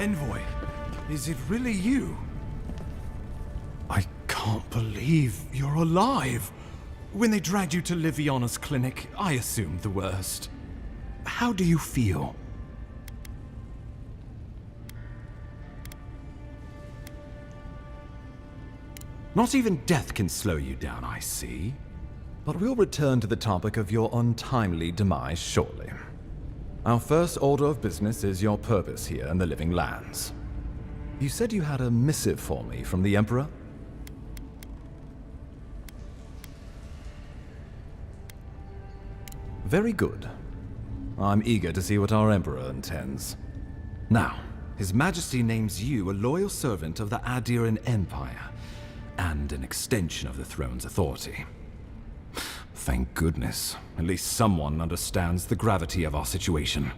Envoy, is it really you? I can't believe you're alive. When they dragged you to Liviana's clinic, I assumed the worst. How do you feel? Not even death can slow you down, I see. But we'll return to the topic of your untimely demise shortly. Our first order of business is your purpose here in the Living Lands. You said you had a missive for me from the Emperor? Very good. I'm eager to see what our Emperor intends. Now, His Majesty names you a loyal servant of the Adiran Empire, and an extension of the throne's authority. Thank goodness. At least someone understands the gravity of our situation.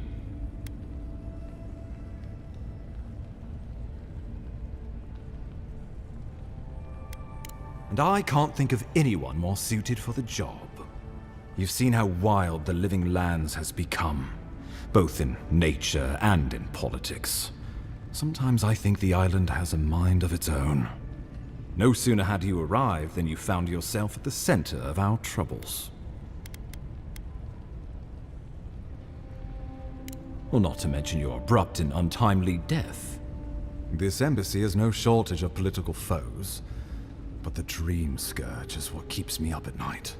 And I can't think of anyone more suited for the job. You've seen how wild the Living Lands has become, both in nature and in politics. Sometimes I think the island has a mind of its own. No sooner had you arrived than you found yourself at the center of our troubles. Well, not to mention your abrupt and untimely death. This embassy has no shortage of political foes, but the Dream Scourge is what keeps me up at night.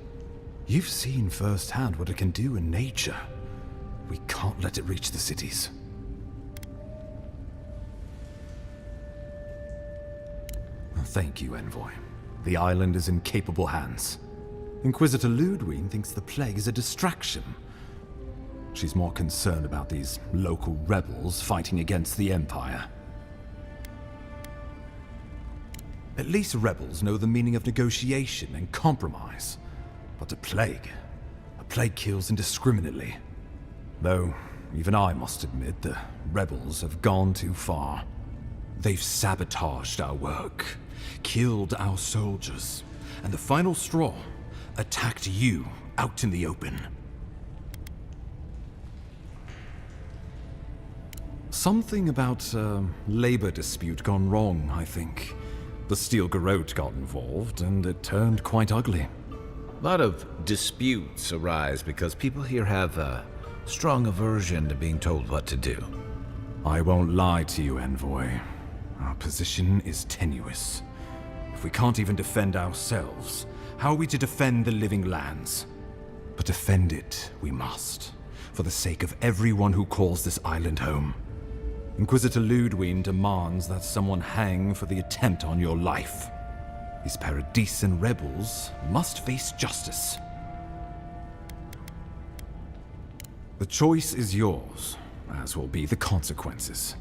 You've seen firsthand what it can do in nature. We can't let it reach the cities. Thank you, Envoy. The island is in capable hands. Inquisitor Ludwig thinks the plague is a distraction. She's more concerned about these local rebels fighting against the Empire. At least rebels know the meaning of negotiation and compromise. But a plague kills indiscriminately. Though, even I must admit, the rebels have gone too far. They've sabotaged our work, killed our soldiers, and the final straw, attacked you out in the open. Something about a labor dispute gone wrong, I think. The Steel Garrote got involved, and it turned quite ugly. A lot of disputes arise because people here have a strong aversion to being told what to do. I won't lie to you, Envoy. Our position is tenuous. If we can't even defend ourselves, how are we to defend the Living Lands? But defend it we must, for the sake of everyone who calls this island home. Inquisitor Ludwig demands that someone hang for the attempt on your life. These Paradisian rebels must face justice. The choice is yours, as will be the consequences.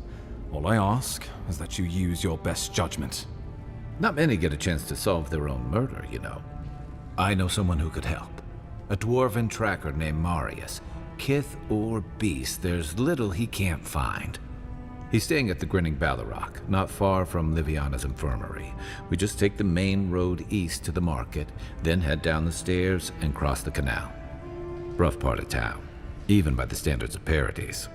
All I ask is that you use your best judgment. Not many get a chance to solve their own murder, you know. I know someone who could help. A dwarven tracker named Marius. Kith or beast, there's little he can't find. He's staying at the Grinning Ballarrock, not far from Liviana's infirmary. We just take the main road east to the market, then head down the stairs and cross the canal. Rough part of town, even by the standards of Paradise.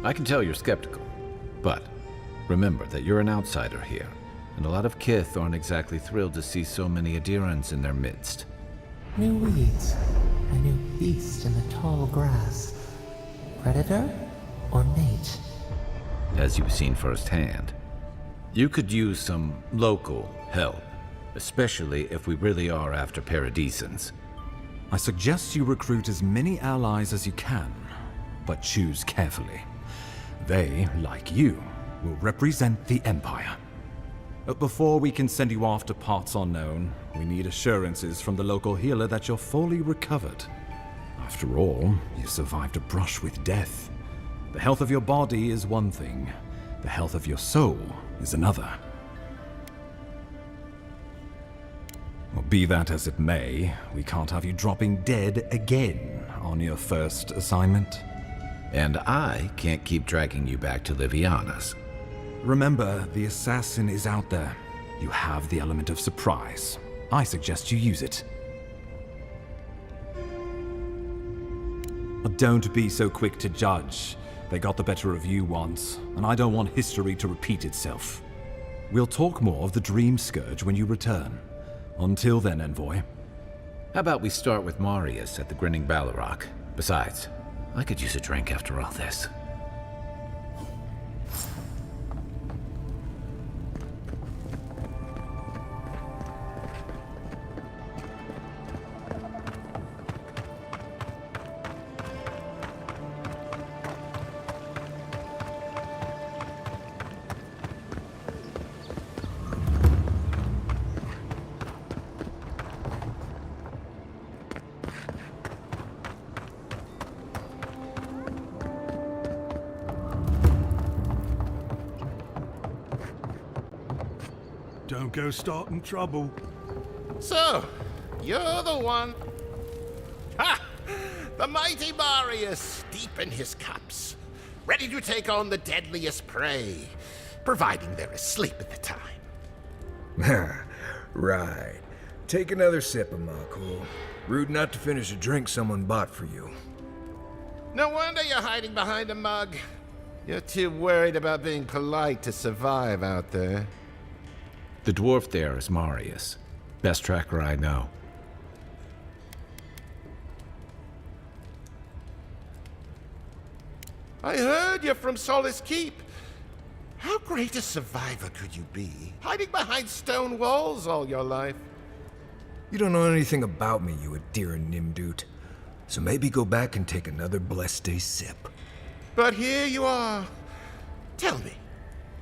I can tell you're skeptical, but remember that you're an outsider here, and a lot of Kith aren't exactly thrilled to see so many Adirans in their midst. New weeds, a new beast in the tall grass. Predator or mate? As you've seen firsthand, you could use some local help, especially if we really are after Paradisans. I suggest you recruit as many allies as you can, but choose carefully. They, like you, will represent the Empire. But before we can send you off to parts unknown, we need assurances from the local healer that you're fully recovered. After all, you survived a brush with death. The health of your body is one thing, the health of your soul is another. Well, be that as it may, we can't have you dropping dead again on your first assignment. And I can't keep dragging you back to Liviana's. Remember, the assassin is out there. You have the element of surprise. I suggest you use it. Don't be so quick to judge. They got the better of you once, and I don't want history to repeat itself. We'll talk more of the Dream Scourge when you return. Until then, Envoy. How about we start with Marius at the Grinning Ballarok? Besides, I could use a drink after all this. Don't go starting trouble. So, you're the one. Ha! The mighty Marius, deep in his cups, ready to take on the deadliest prey, providing they're asleep at the time. Right. Take another sip of my cool. Rude not to finish a drink someone bought for you. No wonder you're hiding behind a mug. You're too worried about being polite to survive out there. The dwarf there is Marius. Best tracker I know. I heard you're from Solace Keep. How great a survivor could you be, hiding behind stone walls all your life? You don't know anything about me, you Adiran Nimdut. So maybe go back and take another blessed day sip. But here you are. Tell me,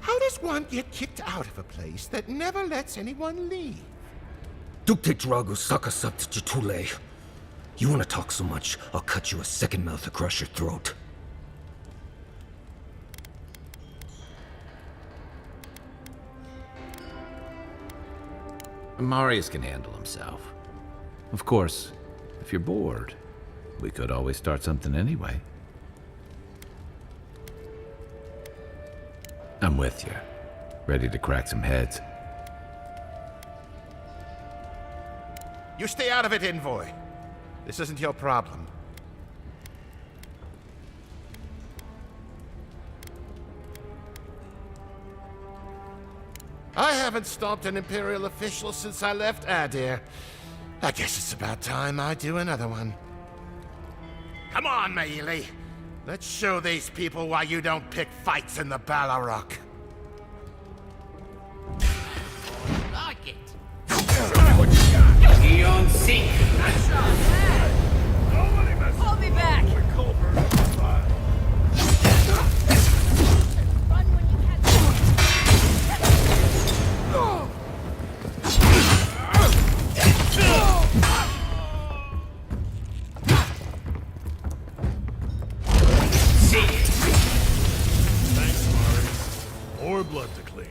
how does one get kicked out of a place that never lets anyone leave? Dukte Drago Sakasat Jitule. You want to talk so much, I'll cut you a second mouth across your throat. Marius can handle himself. Of course, if you're bored, we could always start something anyway. I'm with you. Ready to crack some heads. You stay out of it, Envoy. This isn't your problem. I haven't stopped an Imperial official since I left Adir. I guess it's about time I do another one. Come on, Maili. Let's show these people why you don't pick fights in the Ballarok. Like it. Eon Sink! Hold me back! Run when you catch Thanks, Marius. More blood to clean.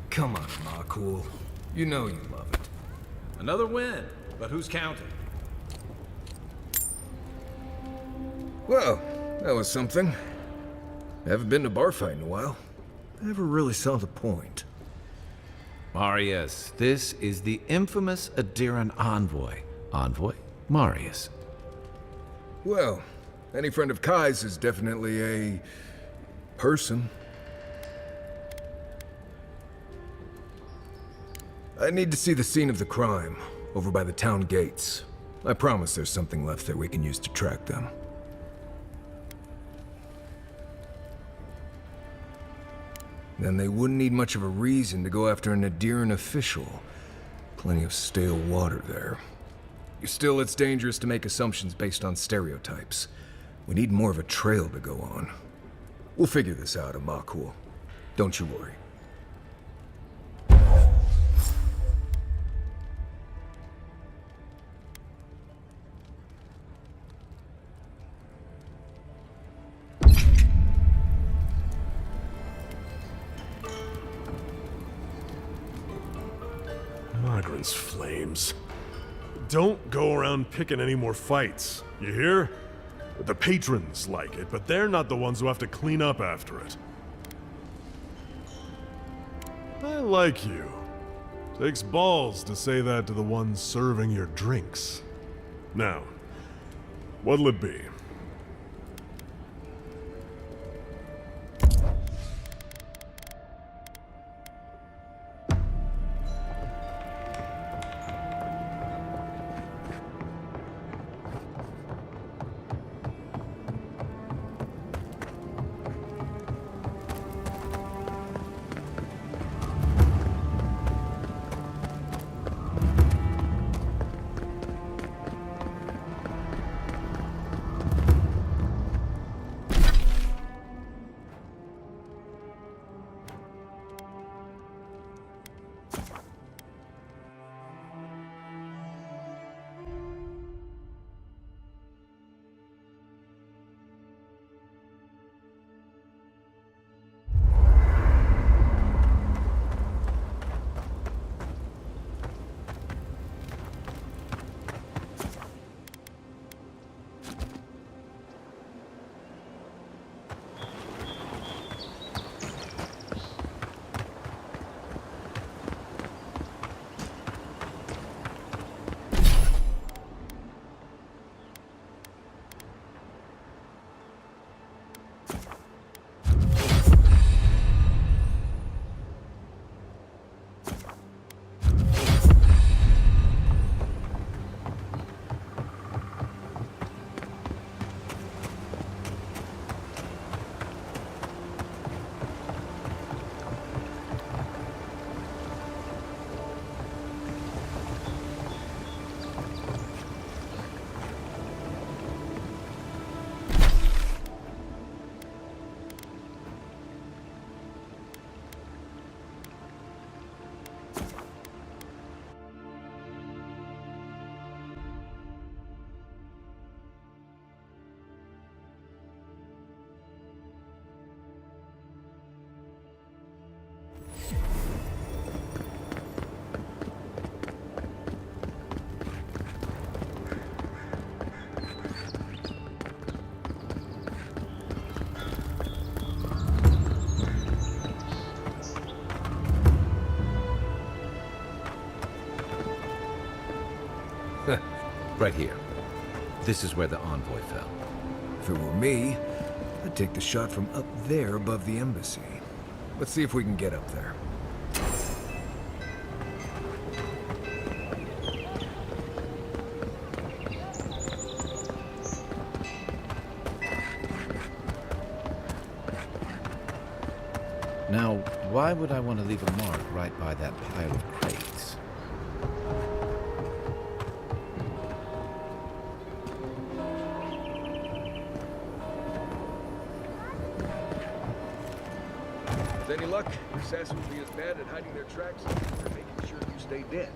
Come on, Makul. You know you love it. Another win, but who's counting? Well, that was something. I haven't been to bar fight in a while. I never really saw the point. Marius, this is the infamous Adiran envoy. Envoy? Marius. Well, any friend of Kai's is definitely a person. I need to see the scene of the crime, over by the town gates. I promise there's something left there we can use to track them. Then they wouldn't need much of a reason to go after an Adiran official. Plenty of stale water there. Still, it's dangerous to make assumptions based on stereotypes. We need more of a trail to go on. We'll figure this out, Amakul. Don't you worry. Migrants' flames. Don't go around picking any more fights, you hear? The patrons like it, but they're not the ones who have to clean up after it. I like you. Takes balls to say that to the ones serving your drinks. Now, what'll it be? Right here. This is where the envoy fell. If it were me, I'd take the shot from up there above the embassy. Let's see if we can get up there. Now, why would I want to leave a mark right by that pile of crates? With any luck, the assassins will be as bad at hiding their tracks as they're making sure you stay dead.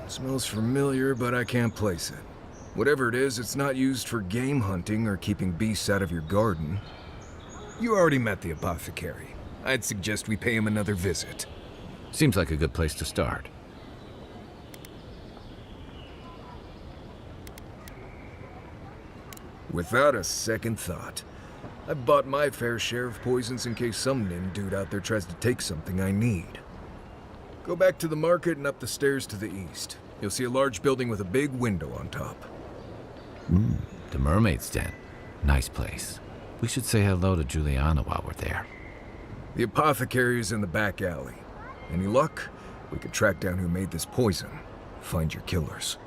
Smells familiar, but I can't place it. Whatever it is, it's not used for game hunting or keeping beasts out of your garden. You already met the apothecary. I'd suggest we pay him another visit. Seems like a good place to start. Without a second thought. I've bought my fair share of poisons in case some nim dude out there tries to take something I need. Go back to the market and up the stairs to the east. You'll see a large building with a big window on top. The mermaid's den. Nice place. We should say hello to Juliana while we're there. The apothecary is in the back alley. Any luck? We could track down who made this poison. Find your killers.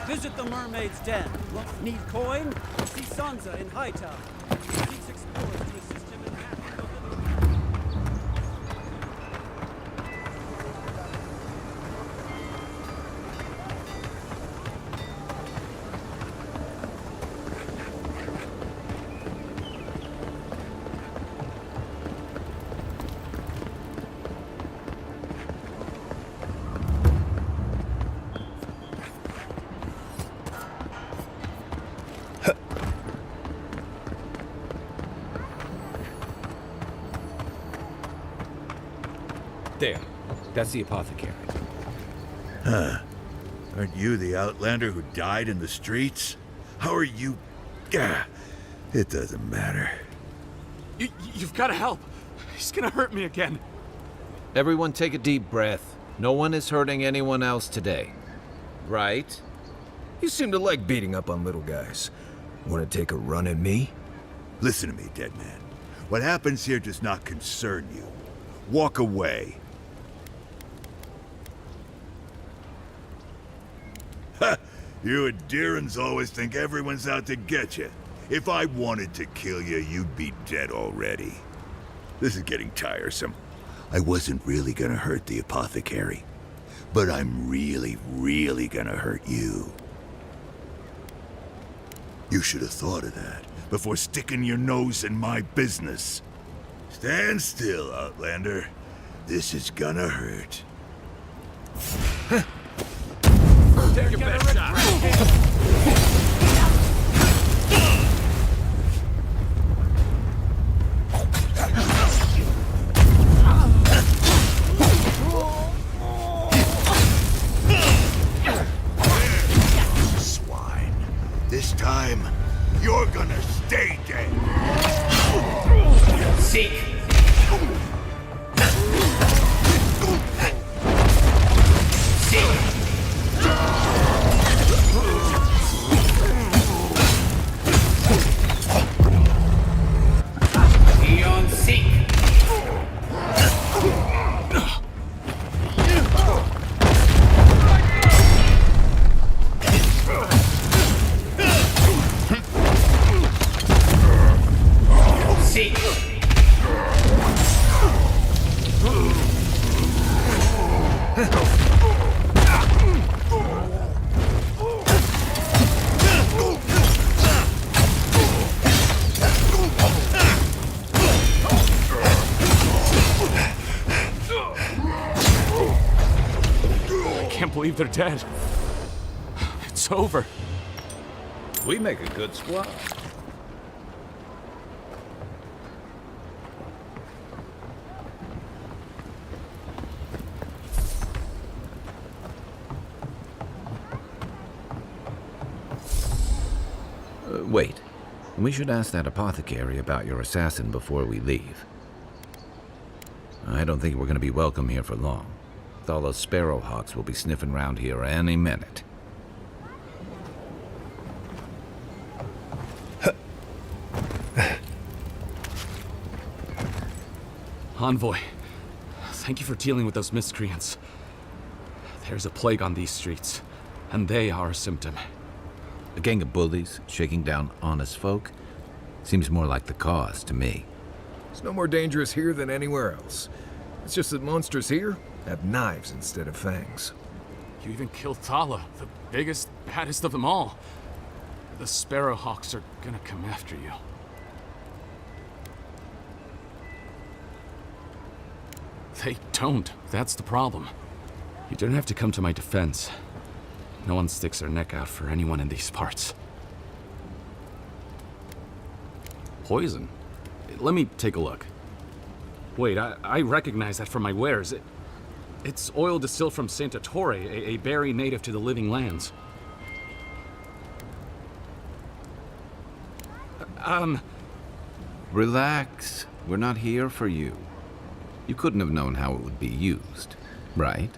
Visit the mermaid's den. Need coin? See Sansa in Hightown. Seeks explorers to assist him in mapping the There. That's the apothecary. Aren't you the outlander who died in the streets? How are you? Gah, it doesn't matter. You've got to help. He's gonna hurt me again. Everyone take a deep breath. No one is hurting anyone else today. Right? You seem to like beating up on little guys. Want to take a run at me? Listen to me, dead man. What happens here does not concern you. Walk away. Ha! You Adirans always think everyone's out to get you. If I wanted to kill you, you'd be dead already. This is getting tiresome. I wasn't really gonna hurt the apothecary, but I'm really, really gonna hurt you. You should have thought of that before sticking your nose in my business. Stand still, Outlander. This is gonna hurt. Take your best shot. Swine. This time, you're gonna stay dead. Seek. believe they're dead. It's over. We make a good squad. Wait. We should ask that apothecary about your assassin before we leave. I don't think we're going to be welcome here for long. All those sparrowhawks will be sniffing around here any minute. Envoy, thank you for dealing with those miscreants. There's a plague on these streets, and they are a symptom. A gang of bullies shaking down honest folk seems more like the cause to me. It's no more dangerous here than anywhere else. It's just that monsters here have knives instead of fangs. You even killed Thala, the biggest, baddest of them all. The sparrowhawks are gonna come after you. They don't. That's the problem. You don't have to come to my defense. No one sticks their neck out for anyone in these parts. Poison? Let me take a look. Wait, I recognize that from my wares. It's oil distilled from Santa Torre, a berry native to the Living Lands. Relax. We're not here for you. You couldn't have known how it would be used, right?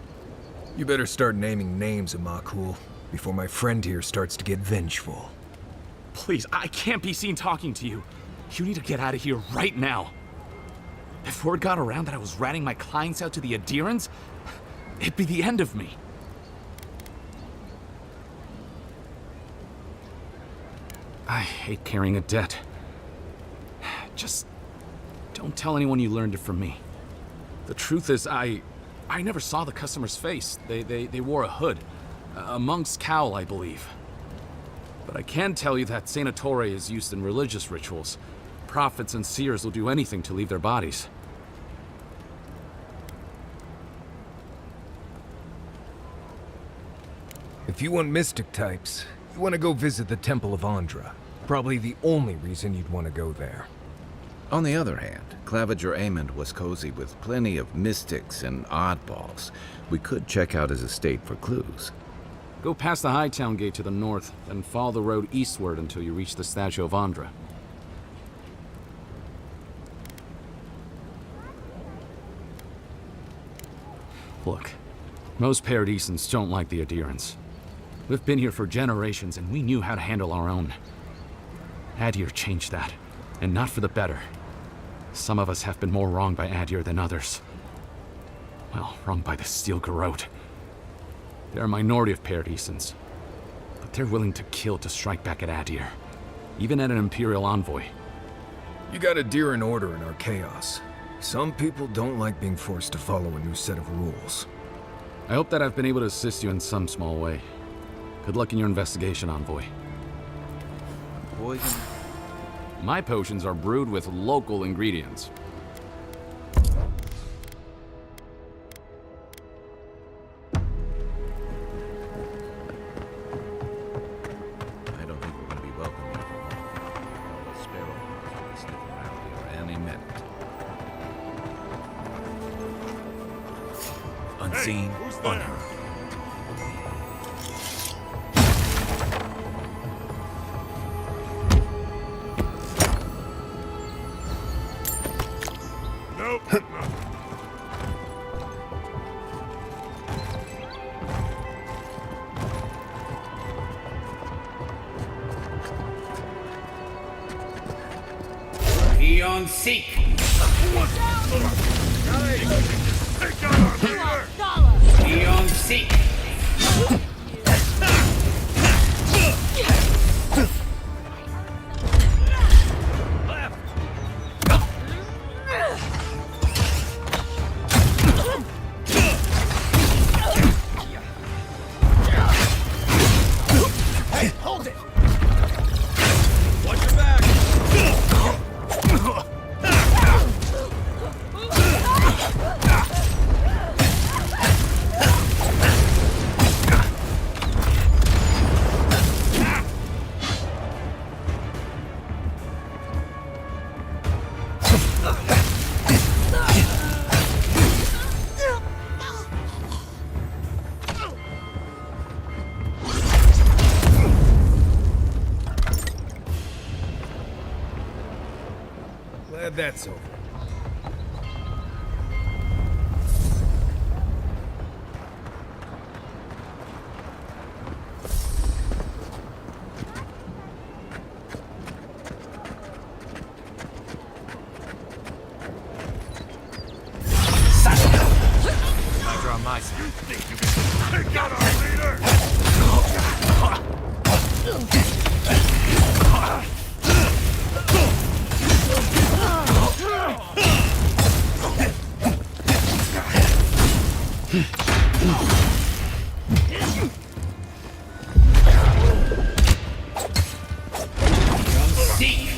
You better start naming names, Amakul, before my friend here starts to get vengeful. Please, I can't be seen talking to you. You need to get out of here right now. If word got around that I was ratting my clients out to the adherents, it'd be the end of me. I hate carrying a debt. Just don't tell anyone you learned it from me. The truth is, I never saw the customer's face. They wore a hood. A monk's cowl, I believe. But I can tell you that Santa Torre is used in religious rituals. Prophets and seers will do anything to leave their bodies. If you want mystic types, you want to go visit the Temple of Andra. Probably the only reason you'd want to go there. On the other hand, Claviger Amond was cozy with plenty of mystics and oddballs. We could check out his estate for clues. Go past the Hightown Gate to the north, then follow the road eastward until you reach the statue of Andra. Look, most Paradisans don't like the adherents. We've been here for generations, and we knew how to handle our own. Adir changed that, and not for the better. Some of us have been more wronged by Adir than others. Well, wronged by the Steel Garrote. They're a minority of Paradisans, but they're willing to kill to strike back at Adir, even at an Imperial envoy. You got a deer in order in our chaos. Some people don't like being forced to follow a new set of rules. I hope that I've been able to assist you in some small way. Good luck in your investigation, envoy. Poison? My potions are brewed with local ingredients. I don't think we're going to be welcome here for long. The sparrowhawks will be sniffing around here any minute. Unseen, unheard. Beyond seek. Beyond seek. Glad that's over. Draw my side. Take out our leader! Seek.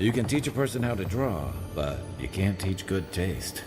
You can teach a person how to draw, but you can't teach good taste.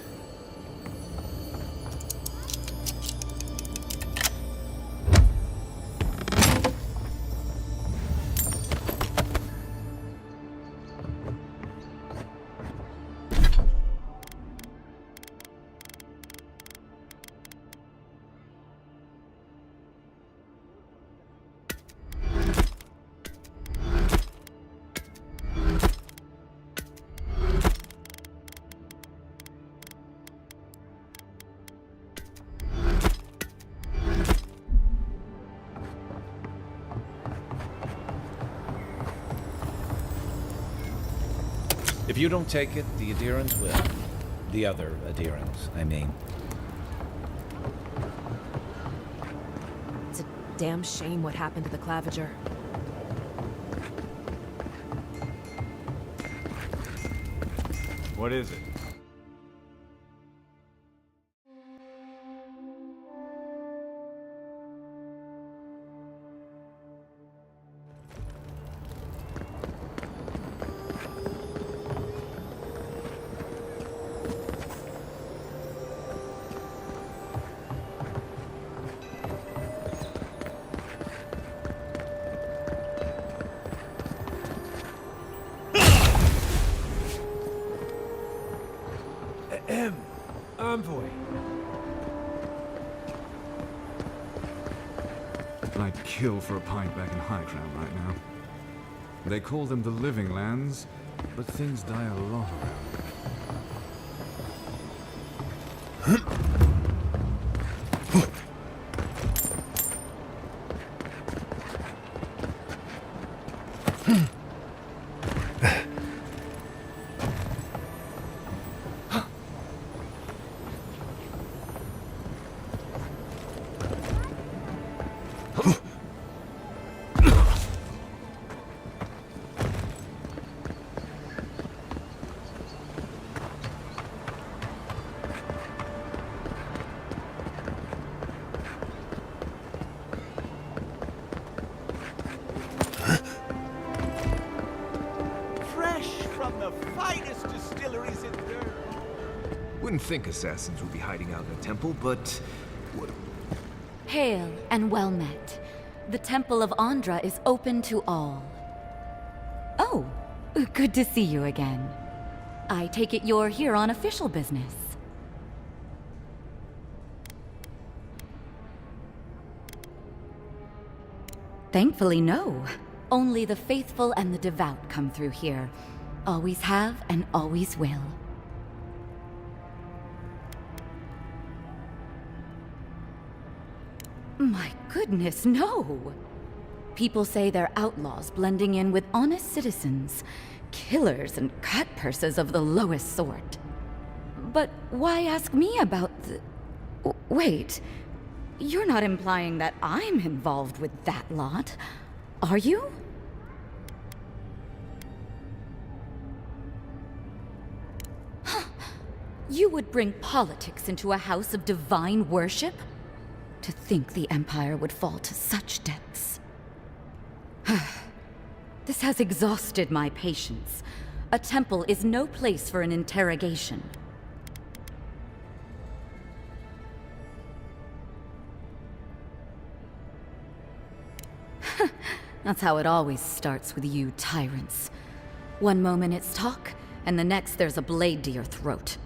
If you don't take it, the adherents will. The other adherents, I mean. It's a damn shame what happened to the Claviger. What is it? Envoy. I'd kill for a pint back in High Ground right now. They call them the Living Lands, but things die a lot around. Wouldn't think assassins would be hiding out in a temple, but what? Hail and well met. The Temple of Andra is open to all. Oh, good to see you again. I take it you're here on official business. Thankfully, no. Only the faithful and the devout come through here. Always have and always will. My goodness, no! People say they're outlaws blending in with honest citizens, killers and cut-purses of the lowest sort. But why ask me about the... Wait, you're not implying that I'm involved with that lot, are you? You would bring politics into a house of divine worship? To think the Empire would fall to such depths. This has exhausted my patience. A temple is no place for an interrogation. That's how it always starts with you tyrants. One moment it's talk, and the next there's a blade to your throat.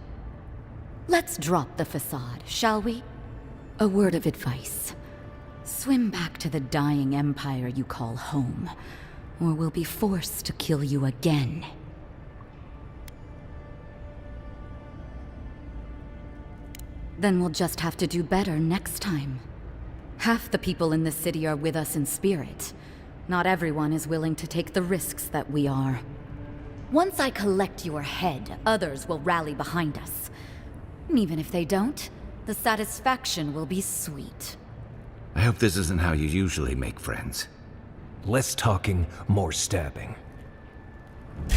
Let's drop the facade, shall we? A word of advice. Swim back to the dying empire you call home, or we'll be forced to kill you again. Then we'll just have to do better next time. Half the people in the city are with us in spirit. Not everyone is willing to take the risks that we are. Once I collect your head, others will rally behind us. And even if they don't, the satisfaction will be sweet. I hope this isn't how you usually make friends. Less talking, more stabbing. Is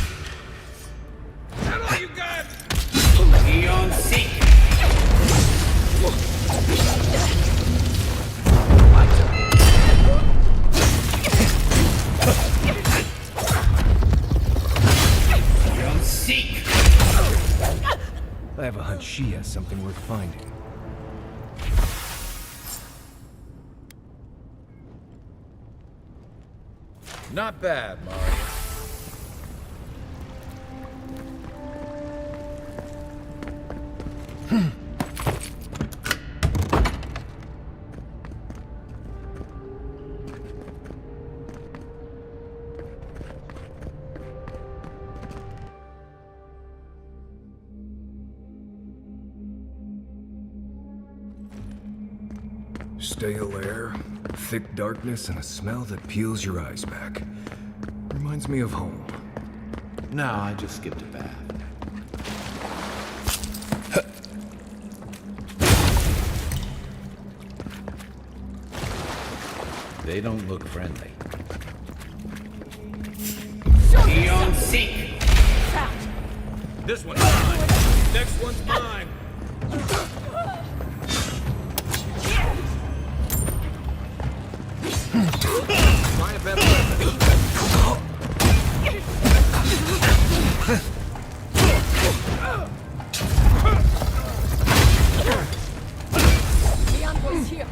that all you got? Beyond seek. Beyond seek. I have a hunch she has something worth finding. Not bad, Marius. Stale air, thick darkness, and a smell that peels your eyes back. Reminds me of home. No, I just skipped a bath. They don't look friendly. Beyond seek. This one's mine. Next one's mine. Try a better weapon. The envoy's here.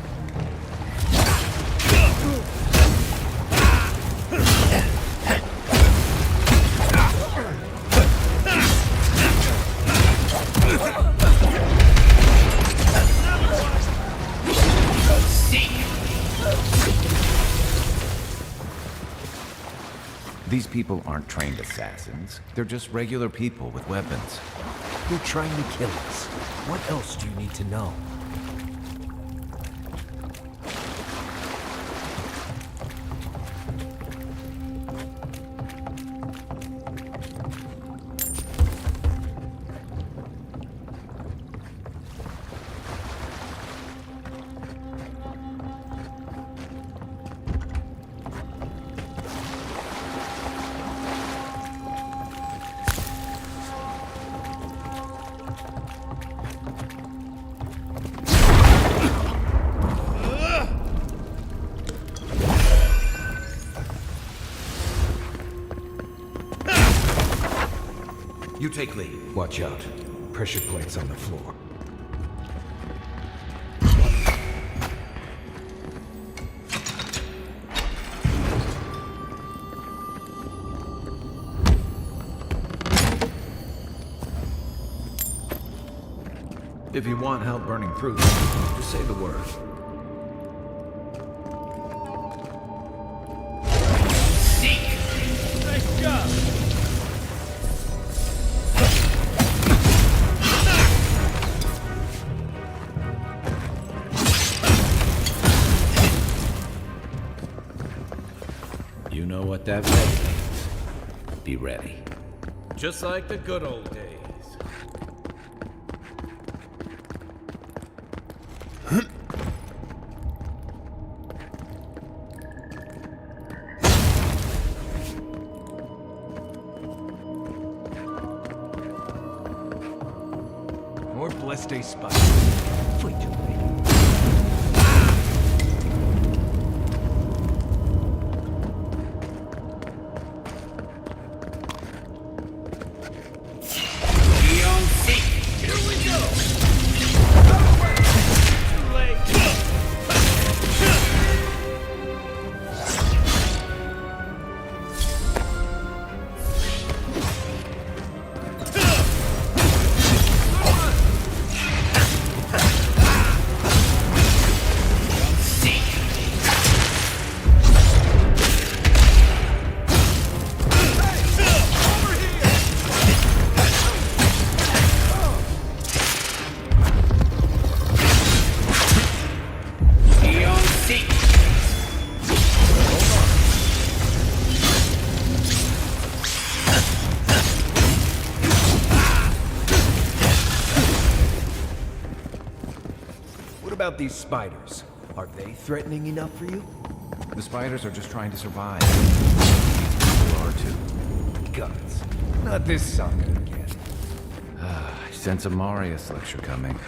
These people aren't trained assassins. They're just regular people with weapons. You're trying to kill us. What else do you need to know? You take lead. Watch out. Pressure plates on the floor. If you want help burning through them, just say the word. Nice job. You know what that means. Be ready. Just like the good old days. these spiders. Way too late. What about these spiders? Are they threatening enough for you? The spiders are just trying to survive. You are too. Guts. Not this sucker again. I sense a Marius lecture coming.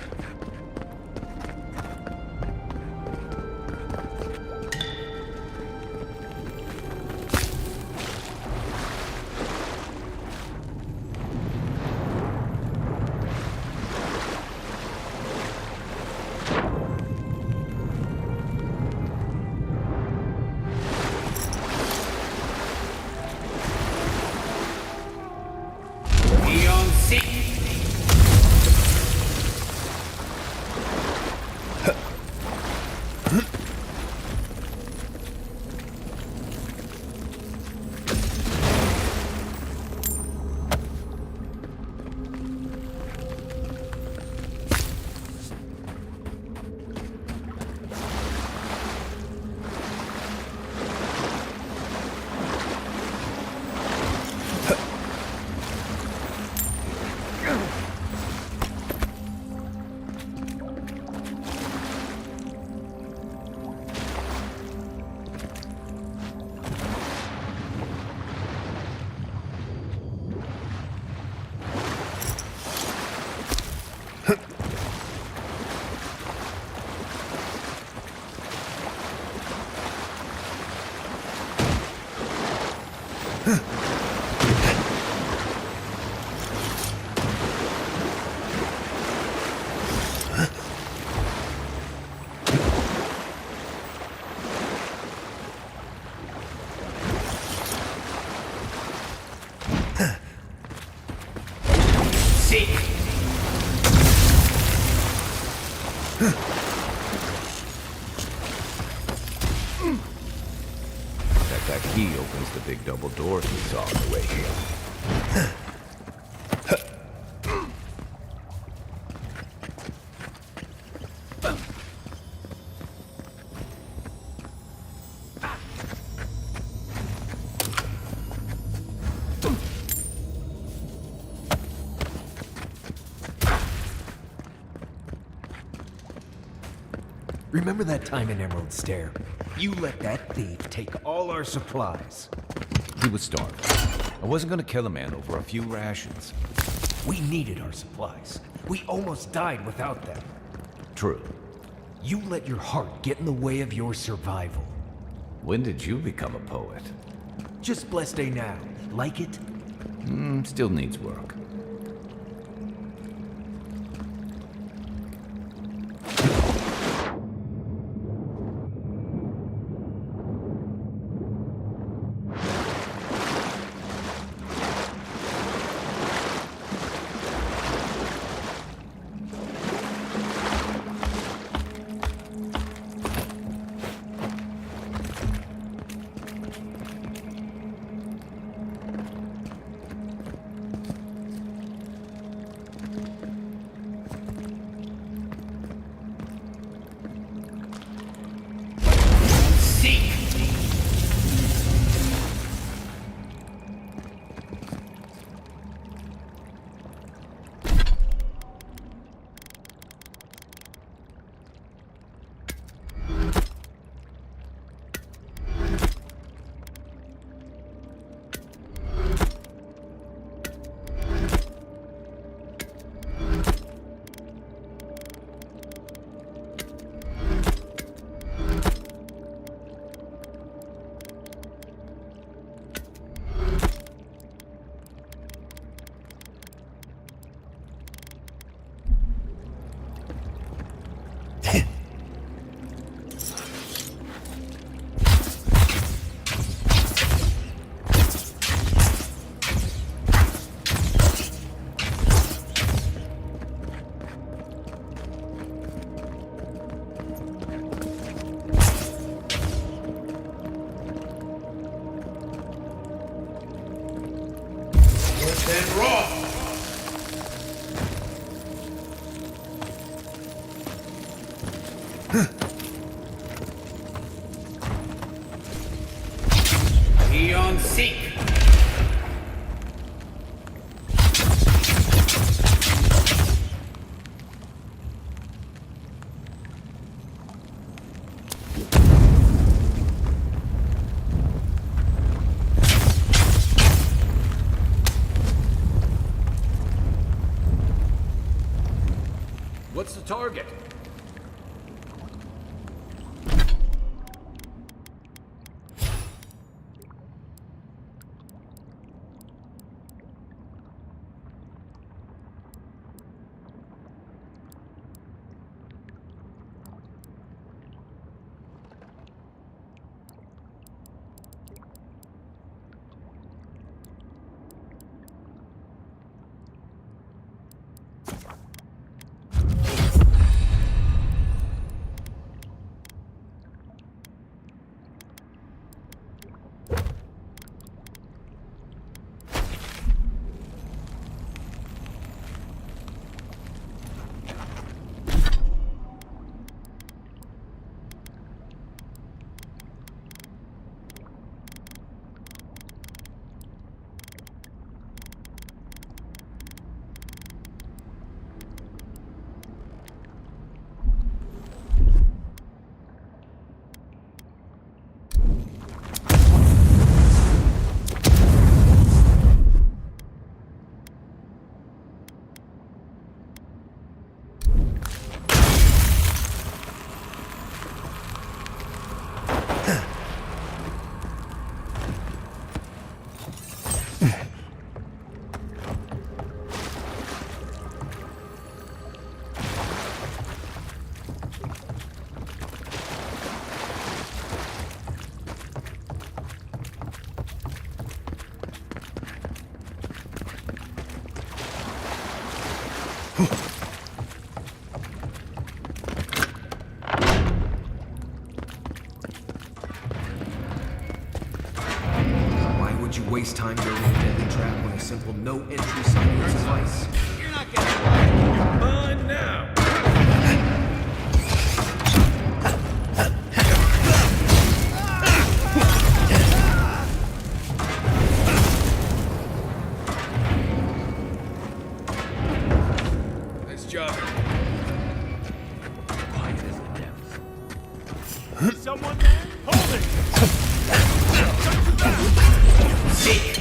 That key opens the big double doors we saw on the way here. Remember that time in Emerald Stair? You let that thief take all our supplies. He was starving. I wasn't gonna kill a man over a few rations. We needed our supplies. We almost died without them. True. You let your heart get in the way of your survival. When did you become a poet? Just blessed day now. Like it? Still needs work. Be on seek. What's the target? Waste time building a deadly trap when a simple no-entry sign would suffice. You're not getting away. You're mine now. Nice job. Quiet as the depths. Someone there? Hold it! Seek.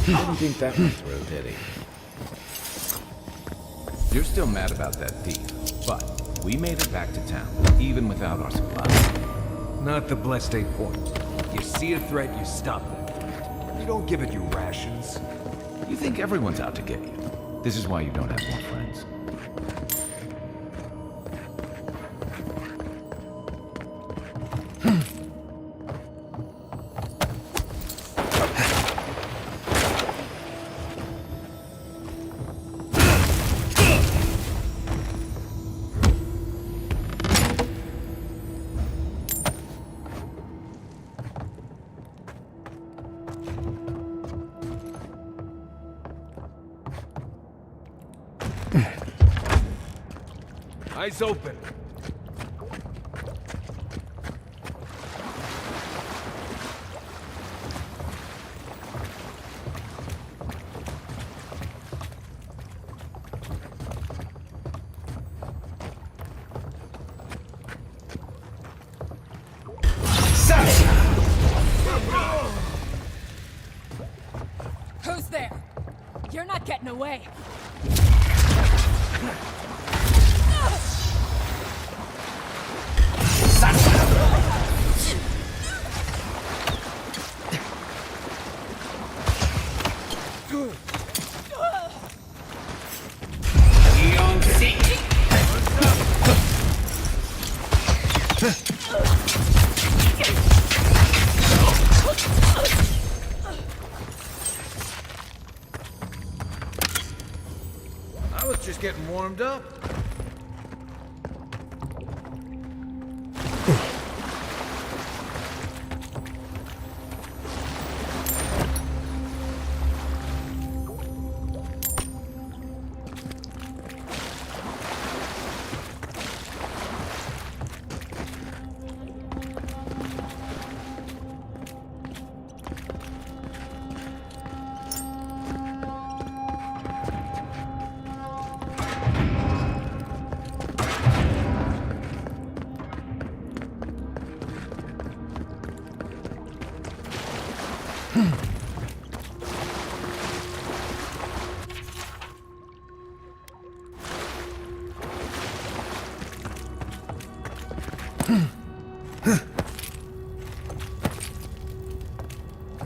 Didn't think that one through, did he? You're still mad about that thief, but we made it back to town, even without our supplies. Not the blessed 8 points. You see a threat, you stop that threat. You don't give it your rations. You think everyone's out to get you. This is why you don't have more friends. Eyes open. Who's there? You're not getting away. getting warmed up.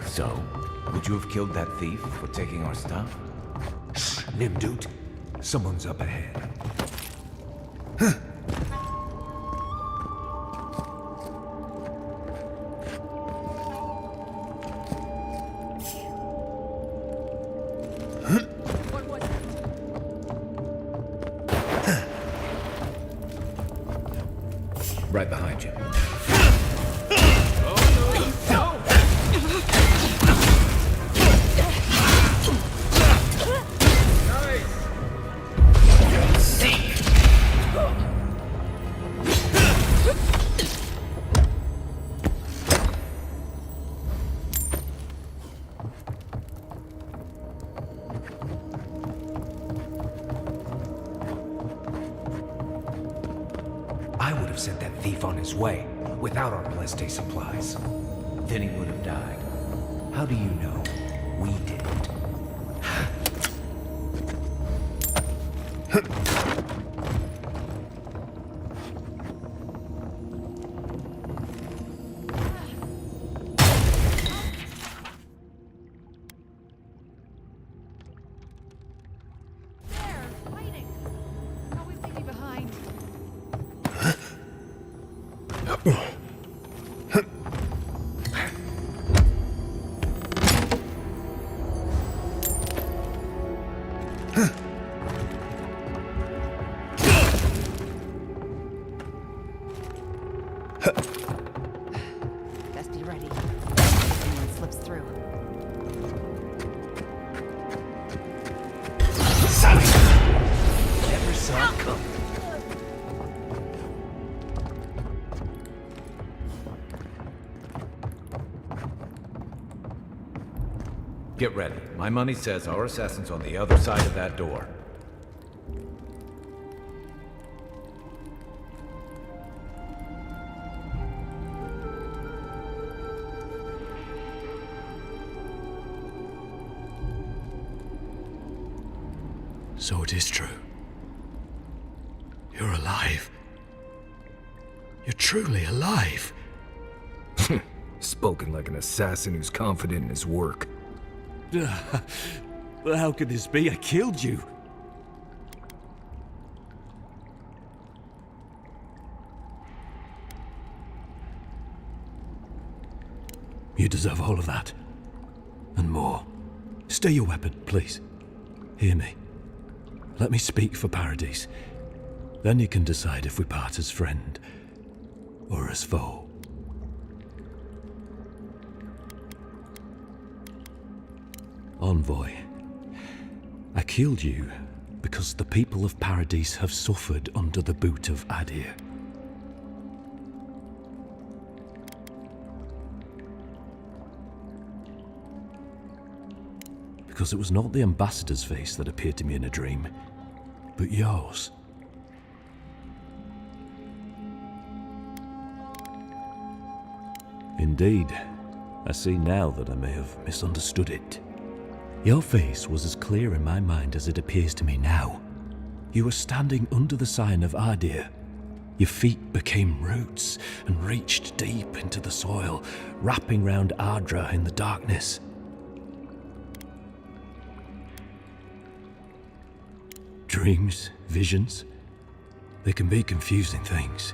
So, would you have killed that thief for taking our stuff? Shh, Nimdut. Someone's up ahead. Right behind you. I would have sent that thief on his way, without our Bleste supplies. Then he would have died. How do you know? We didn't. Best be ready. If anyone slips through. Samix! Never saw it come. Get ready. My money says our assassin's on the other side of that door. So it is true. You're alive. You're truly alive. Spoken like an assassin who's confident in his work. But how could this be? I killed you. You deserve all of that. And more. Stay your weapon, please. Hear me. Let me speak for Paradise. Then you can decide if we part as friend or as foe. Envoy, I killed you because the people of Paradise have suffered under the boot of Adir. Because it was not the ambassador's face that appeared to me in a dream, but yours. Indeed, I see now that I may have misunderstood it. Your face was as clear in my mind as it appears to me now. You were standing under the sign of Adir. Your feet became roots and reached deep into the soil, wrapping round Ardra in the darkness. Dreams, visions, they can be confusing things.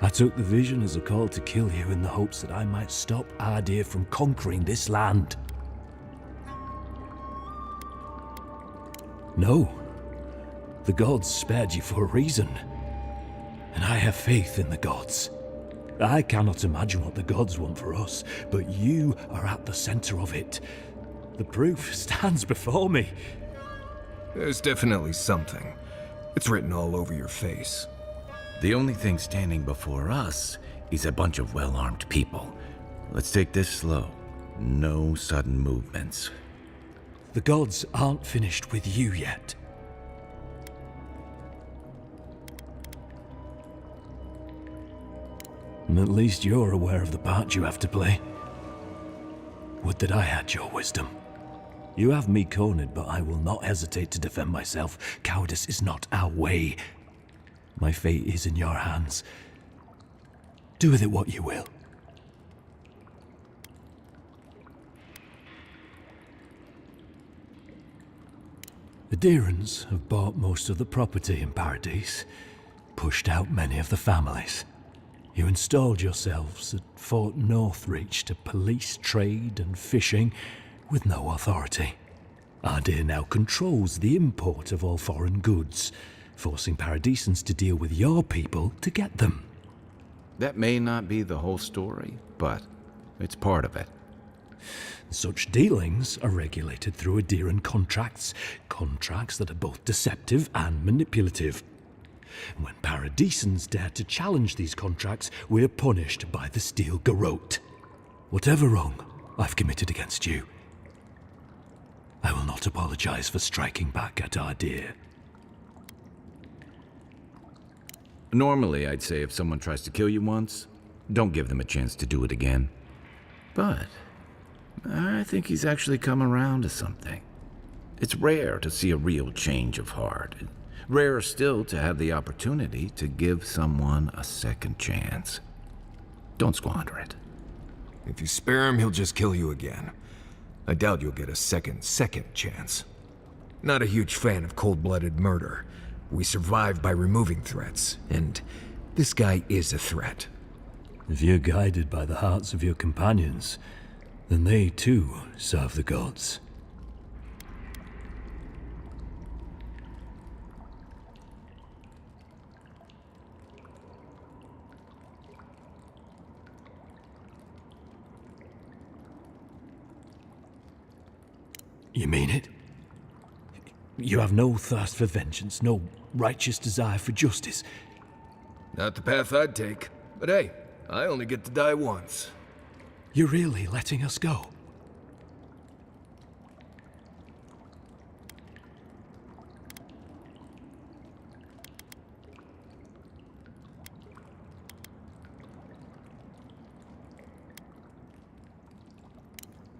I took the vision as a call to kill you in the hopes that I might stop Adir from conquering this land. No. The gods spared you for a reason. And I have faith in the gods. I cannot imagine what the gods want for us, but you are at the center of it. The proof stands before me. There's definitely something. It's written all over your face. The only thing standing before us is a bunch of well-armed people. Let's take this slow. No sudden movements. The gods aren't finished with you yet. And at least you're aware of the part you have to play. Would that I had your wisdom. You have me cornered, but I will not hesitate to defend myself. Cowardice is not our way. My fate is in your hands. Do with it what you will. The Deerans have bought most of the property in Paradise, pushed out many of the families. You installed yourselves at Fort Northreach to police trade and fishing with no authority. Ardir now controls the import of all foreign goods, forcing Paradisans to deal with your people to get them. That may not be the whole story, but it's part of it. Such dealings are regulated through Adiran contracts that are both deceptive and manipulative. When Paradisans dare to challenge these contracts, we're punished by the Steel Garrote. Whatever wrong I've committed against you, I will not apologize for striking back at Ardir. Normally, I'd say if someone tries to kill you once, don't give them a chance to do it again. But I think he's actually come around to something. It's rare to see a real change of heart. Rarer still to have the opportunity to give someone a second chance. Don't squander it. If you spare him, he'll just kill you again. I doubt you'll get a second chance. Not a huge fan of cold-blooded murder. We survive by removing threats, and this guy is a threat. If you're guided by the hearts of your companions, then they too serve the gods. You mean it? You have no thirst for vengeance, no righteous desire for justice? Not the path I'd take. But hey, I only get to die once. You're really letting us go?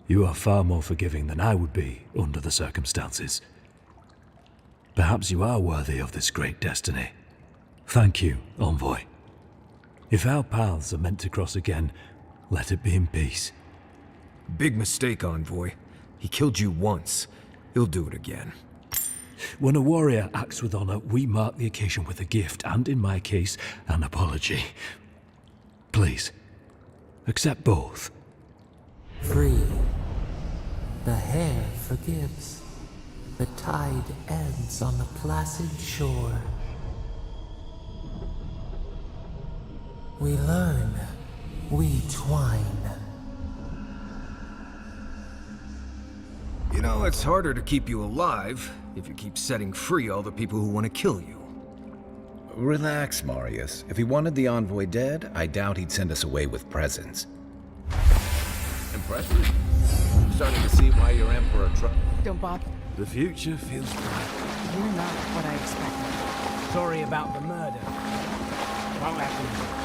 You are far more forgiving than I would be under the circumstances. Perhaps you are worthy of this great destiny. Thank you, Envoy. If our paths are meant to cross again, let it be in peace. Big mistake, Envoy. He killed you once. He'll do it again. When a warrior acts with honor, we mark the occasion with a gift, and in my case, an apology. Please, accept both. Free. The hair forgives. The tide ends on the placid shore. We learn. We twine. You know, it's harder to keep you alive if you keep setting free all the people who want to kill you. Relax, Marius. If he wanted the envoy dead, I doubt he'd send us away with presents. Impressive? I'm starting to see why your emperor Don't bother. The future feels bright. You're not what I expected. Sorry about the murder. Won't happen.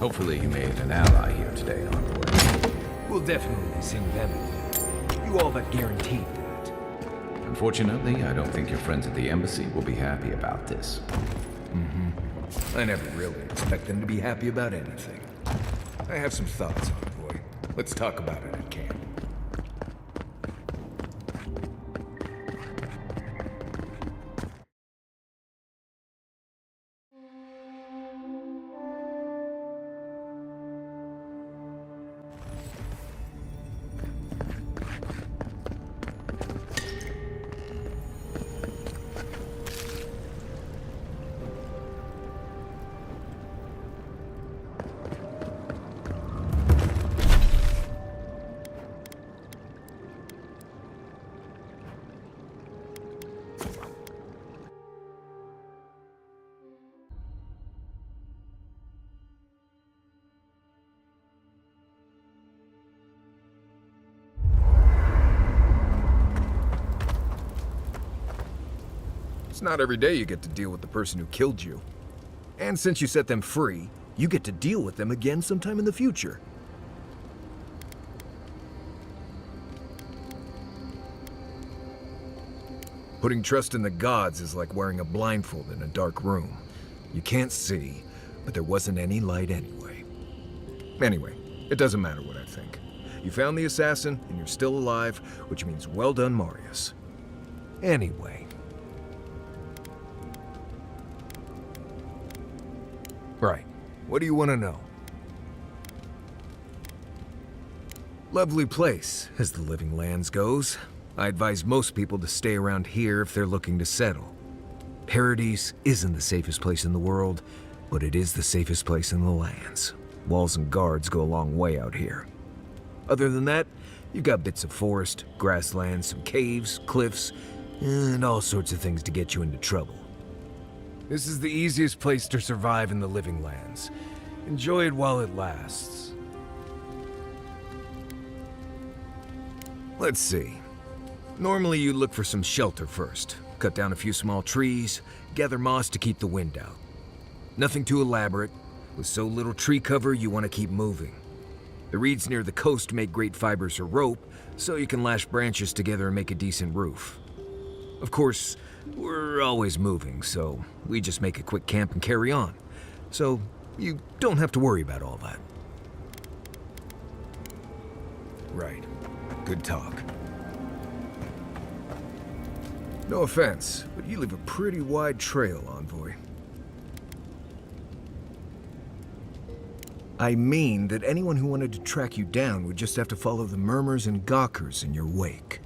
Hopefully you made an ally here today, Envoy. We'll definitely sing them in. You all but guaranteed that. Unfortunately, I don't think your friends at the embassy will be happy about this. I never really expect them to be happy about anything. I have some thoughts, Envoy. Let's talk about it at camp. It's not every day you get to deal with the person who killed you. And since you set them free, you get to deal with them again sometime in the future. Putting trust in the gods is like wearing a blindfold in a dark room. You can't see, but there wasn't any light anyway. Anyway, it doesn't matter what I think. You found the assassin, and you're still alive, which means well done, Marius. Anyway. Right. What do you want to know? Lovely place, as the Living Lands goes. I advise most people to stay around here if they're looking to settle. Paradise isn't the safest place in the world, but it is the safest place in the lands. Walls and guards go a long way out here. Other than that, you've got bits of forest, grasslands, some caves, cliffs, and all sorts of things to get you into trouble. This is the easiest place to survive in the Living Lands. Enjoy it while it lasts. Let's see. Normally you look for some shelter first. Cut down a few small trees, gather moss to keep the wind out. Nothing too elaborate. With so little tree cover, you want to keep moving. The reeds near the coast make great fibers for rope, so you can lash branches together and make a decent roof. Of course, we're always moving, so we just make a quick camp and carry on. So you don't have to worry about all that. Right. Good talk. No offense, but you leave a pretty wide trail, Envoy. I mean that anyone who wanted to track you down would just have to follow the murmurs and gawkers in your wake.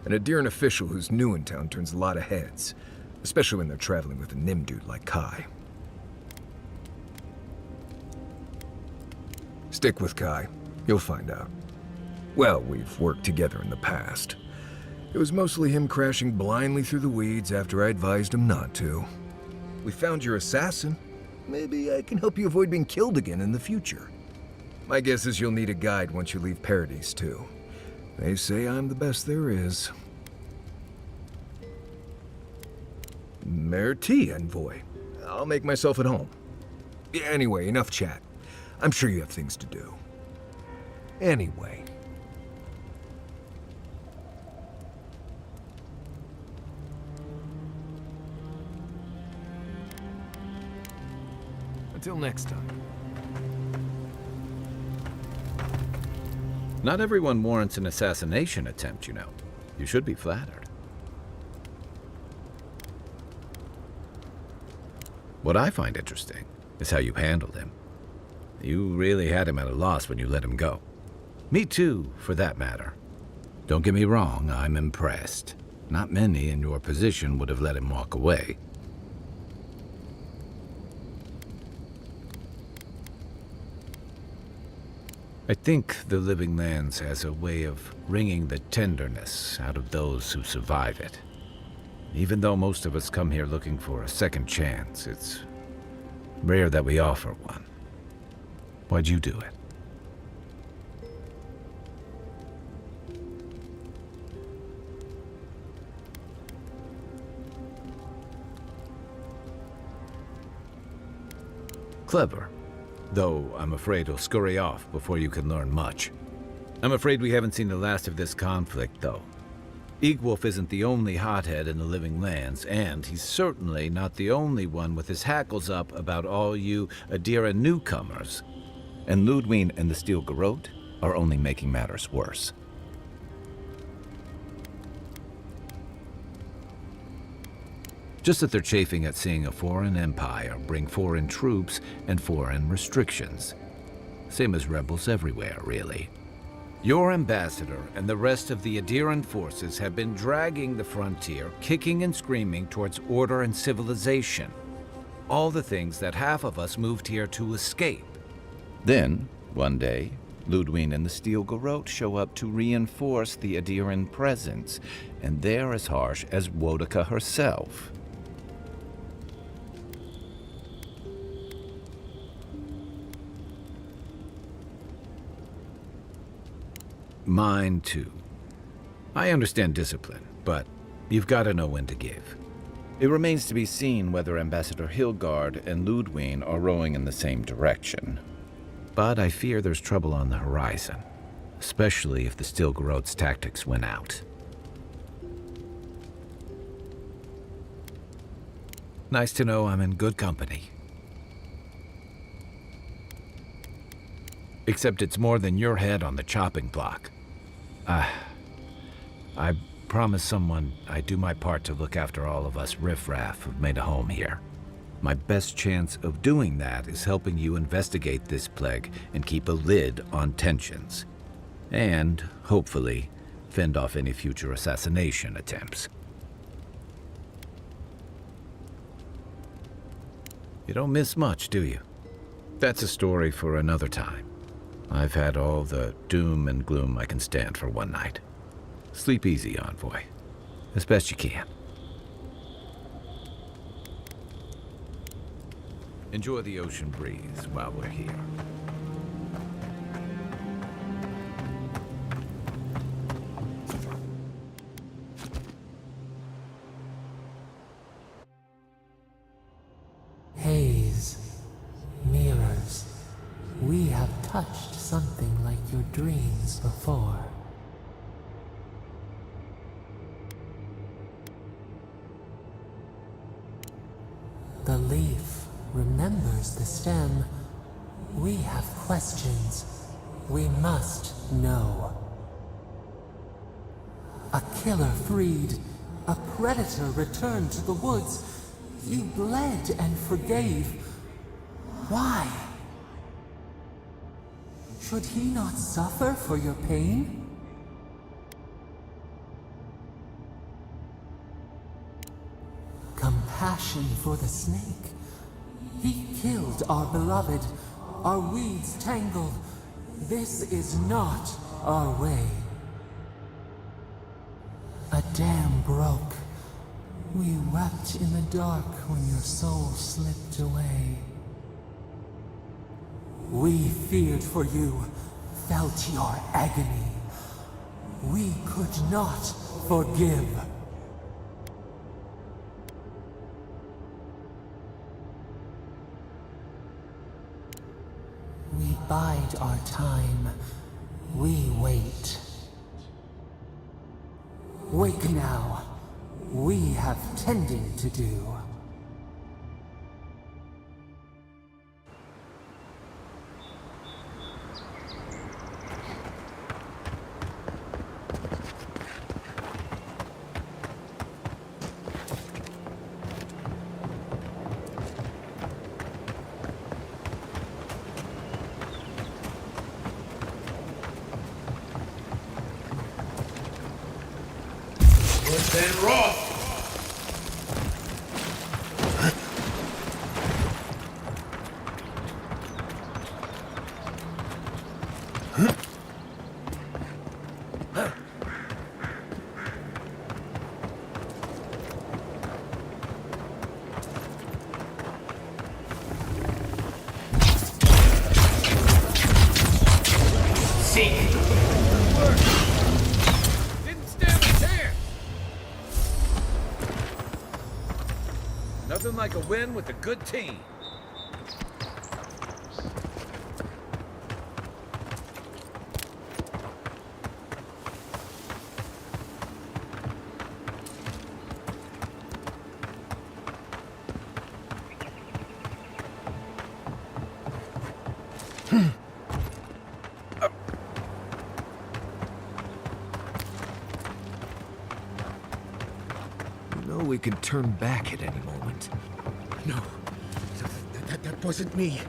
An Adiran official who's new in town turns a lot of heads, especially when they're traveling with a Nim dude like Kai. Stick with Kai. You'll find out. Well, we've worked together in the past. It was mostly him crashing blindly through the weeds after I advised him not to. We found your assassin. Maybe I can help you avoid being killed again in the future. My guess is you'll need a guide once you leave Paradise, too. They say I'm the best there is. Merci, Envoy. I'll make myself at home. Anyway, enough chat. I'm sure you have things to do. Anyway. Until next time. Not everyone warrants an assassination attempt, you know. You should be flattered. What I find interesting is how you handled him. You really had him at a loss when you let him go. Me too, for that matter. Don't get me wrong, I'm impressed. Not many in your position would have let him walk away. I think the Living Lands has a way of wringing the tenderness out of those who survive it. Even though most of us come here looking for a second chance, it's rare that we offer one. Why'd you do it? Clever. Though I'm afraid he'll scurry off before you can learn much. I'm afraid we haven't seen the last of this conflict, though. Eagwolf isn't the only hothead in the Living Lands, and he's certainly not the only one with his hackles up about all you Adira newcomers. And Ludwig and the Steel Garrote are only making matters worse. Just that they're chafing at seeing a foreign empire bring foreign troops and foreign restrictions. Same as rebels everywhere, really. Your ambassador and the rest of the Adiran forces have been dragging the frontier, kicking and screaming towards order and civilization. All the things that half of us moved here to escape. Then, one day, Ludwig and the Steel Garrote show up to reinforce the Adiran presence, and they're as harsh as Woedica herself. Mine, too. I understand discipline, but you've got to know when to give. It remains to be seen whether Ambassador Hilgard and Ludwig are rowing in the same direction. But I fear there's trouble on the horizon, especially if the Steel Garrote's tactics win out. Nice to know I'm in good company. Except it's more than your head on the chopping block. I promised someone I'd do my part to look after all of us riffraff who've made a home here. My best chance of doing that is helping you investigate this plague and keep a lid on tensions. And, hopefully, fend off any future assassination attempts. You don't miss much, do you? That's a story for another time. I've had all the doom and gloom I can stand for one night. Sleep easy, Envoy. As best you can. Enjoy the ocean breeze while we're here. Haze, mirrors, we have touched something like your dreams before. The leaf remembers the stem. We have questions. We must know. A killer freed. A predator returned to the woods. You bled and forgave. Why? Should he not suffer for your pain? Compassion for the snake. He killed our beloved. Our weeds tangled. This is not our way. A dam broke. We wept in the dark when your soul slipped away. We feared for you, felt your agony. We could not forgive. We bide our time. We wait. Wake now. We have tending to do. Then Roth! Nothing like a win with a good team. You know we can turn back at any moment. No, that wasn't me.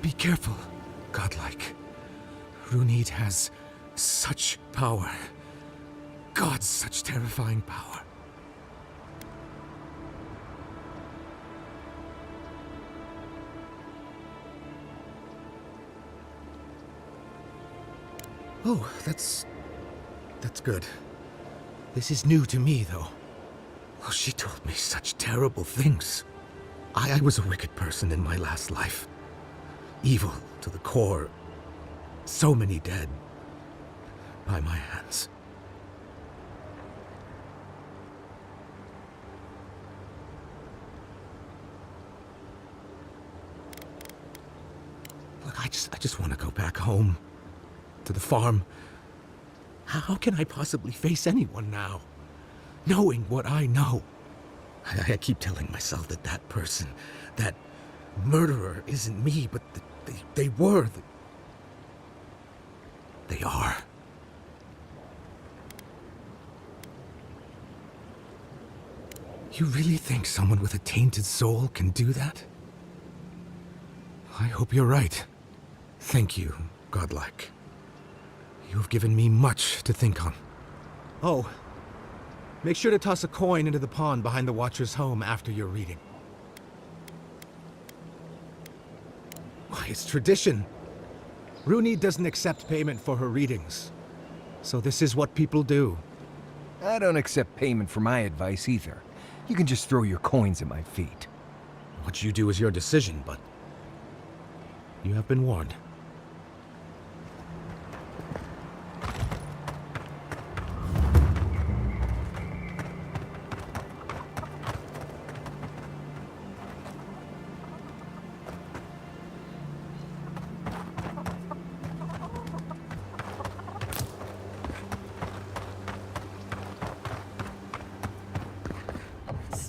Be careful, godlike. Runid has such power. God, such terrifying power. Oh, that's good. This is new to me, though. Oh, she told me such terrible things. I was a wicked person in my last life. Evil to the core. So many dead. By my hands. Look, I just want to go back home. To the farm. How can I possibly face anyone now? Knowing what I know. I keep telling myself that that person, that murderer isn't me, but they were. They are. You really think someone with a tainted soul can do that? I hope you're right. Thank you, godlike. You have given me much to think on. Oh, make sure to toss a coin into the pond behind the Watcher's home after your reading. Why, it's tradition. Runid doesn't accept payment for her readings. So this is what people do. I don't accept payment for my advice either. You can just throw your coins at my feet. What you do is your decision, but you have been warned.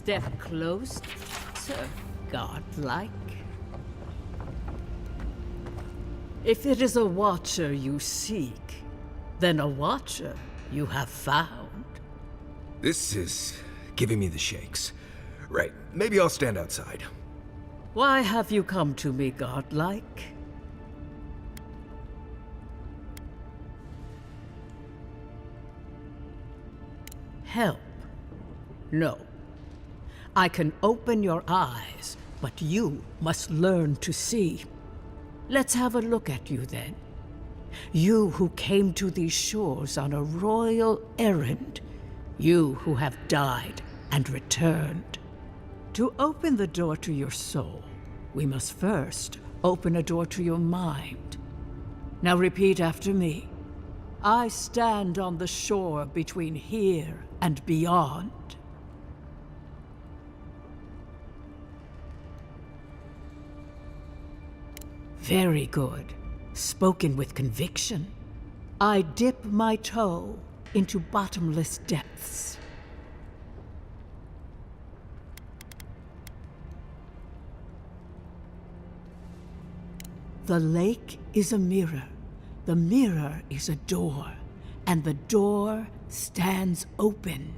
Step close to godlike. If it is a watcher you seek, then a watcher you have found. This is giving me the shakes. Right, maybe I'll stand outside. Why have you come to me, godlike? Help? No. I can open your eyes, but you must learn to see. Let's have a look at you then. You who came to these shores on a royal errand. You who have died and returned. To open the door to your soul, we must first open a door to your mind. Now repeat after me. I stand on the shore between here and beyond. Very good. Spoken with conviction. I dip my toe into bottomless depths. The lake is a mirror. The mirror is a door. And the door stands open.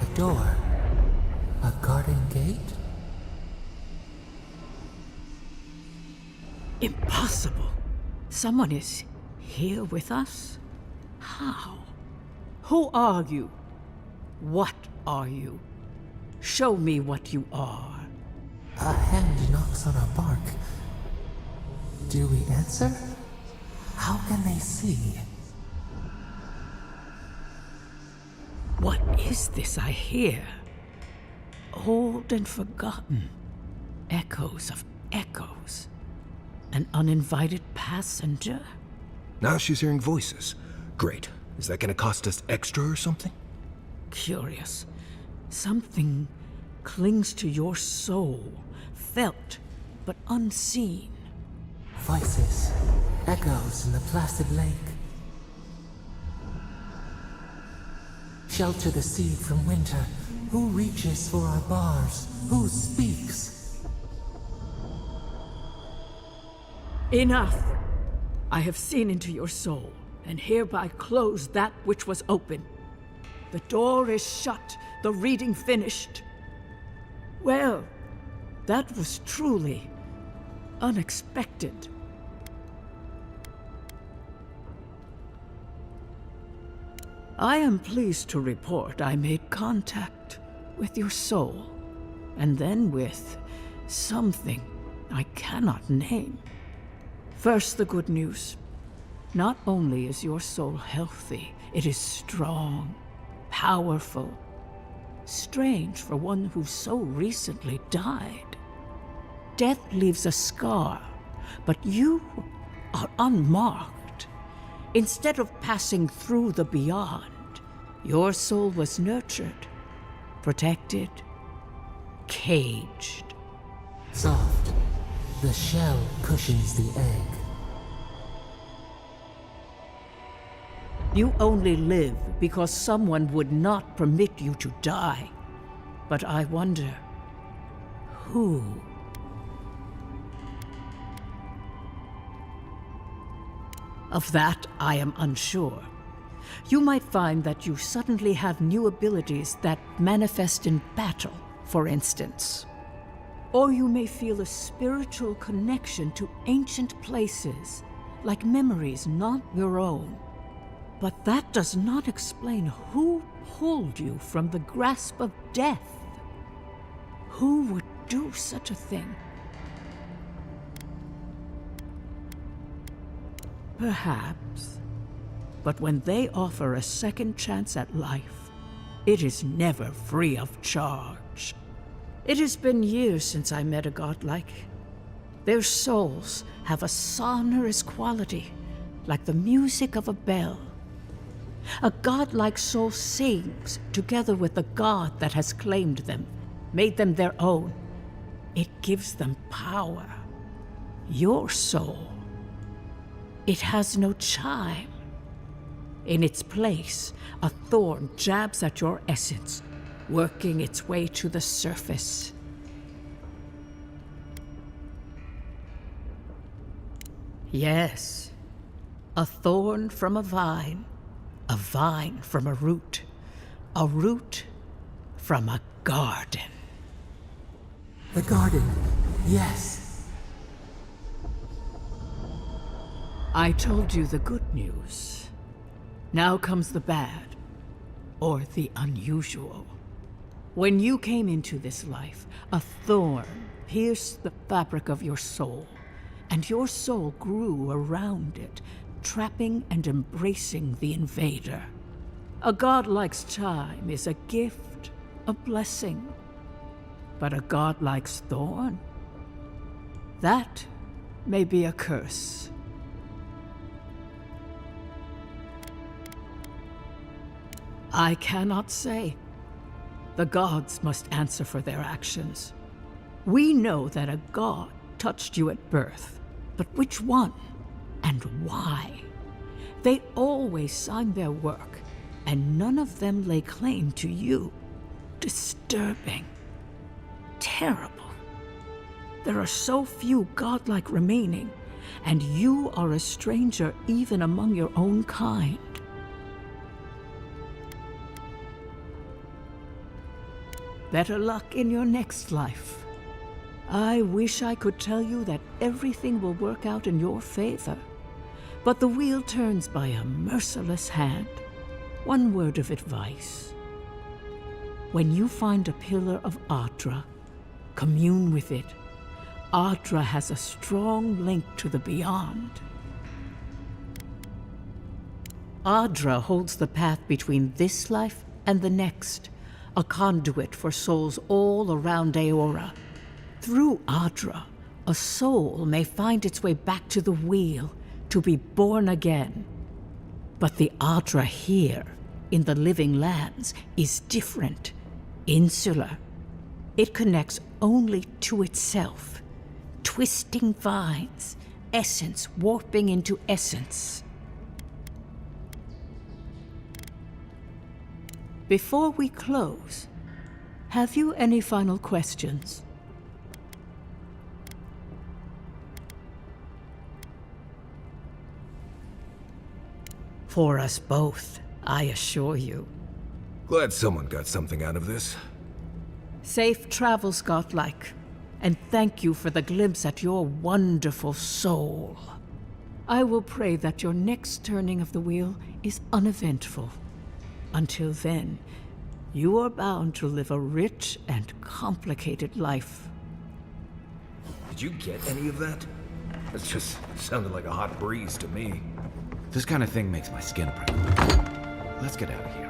A door? A garden gate? Impossible. Someone is here with us? How? Who are you? What are you? Show me what you are. A hand knocks on our bark. Do we answer? How can they see? What is this I hear? Old and forgotten. Echoes of echoes. An uninvited passenger? Now she's hearing voices. Great. Is that gonna cost us extra or something? Curious. Something clings to your soul, felt but unseen. Voices, echoes in the placid lake. Shelter the seed from winter, Who reaches for our bars? Who speaks? Enough! I have seen into your soul, and hereby close that which was open. The door is shut, the reading finished. Well, that was truly unexpected. I am pleased to report I made contact with your soul, and then with something I cannot name. First, the good news. Not only is your soul healthy, it is strong, powerful. Strange for one who so recently died. Death leaves a scar, but you are unmarked. Instead of passing through the beyond, your soul was nurtured, protected, caged. Soft. The shell cushions the egg. You only live because someone would not permit you to die. But I wonder, who? Of that, I am unsure. You might find that you suddenly have new abilities that manifest in battle, for instance. Or you may feel a spiritual connection to ancient places, like memories not your own. But that does not explain who pulled you from the grasp of death. Who would do such a thing? Perhaps. But when they offer a second chance at life, it is never free of charge. It has been years since I met a godlike. Their souls have a sonorous quality, like the music of a bell. A godlike soul sings together with the god that has claimed them, made them their own. It gives them power. Your soul, it has no chime. In its place, a thorn jabs at your essence, working its way to the surface. Yes, a thorn from a vine from a root from a garden. The garden, yes. I told you the good news. Now comes the bad, or the unusual. When you came into this life, a thorn pierced the fabric of your soul, and your soul grew around it, trapping and embracing the invader. A godlike's chime is a gift, a blessing. But a godlike's thorn? That may be a curse. I cannot say. The gods must answer for their actions. We know that a god touched you at birth, but which one and why? They always signed their work, and none of them lay claim to you. Disturbing. Terrible. There are so few godlike remaining, and you are a stranger even among your own kind. Better luck in your next life. I wish I could tell you that everything will work out in your favor. But the wheel turns by a merciless hand. One word of advice. When you find a pillar of Adra, commune with it. Adra has a strong link to the beyond. Adra holds the path between this life and the next, a conduit for souls all around Aora. Through Adra, a soul may find its way back to the wheel, to be born again. But the Adra here, in the living lands, is different, insular. It connects only to itself, twisting vines, essence warping into essence. Before we close, Have you any final questions? For us both, I assure you. Glad someone got something out of this. Safe travels, godlike. And thank you for the glimpse at your wonderful soul. I will pray that your next turning of the wheel is uneventful. Until then, you are bound to live a rich and complicated life. Did you get any of that? It just sounded like a hot breeze to me. This kind of thing makes my skin prickle. Let's get out of here.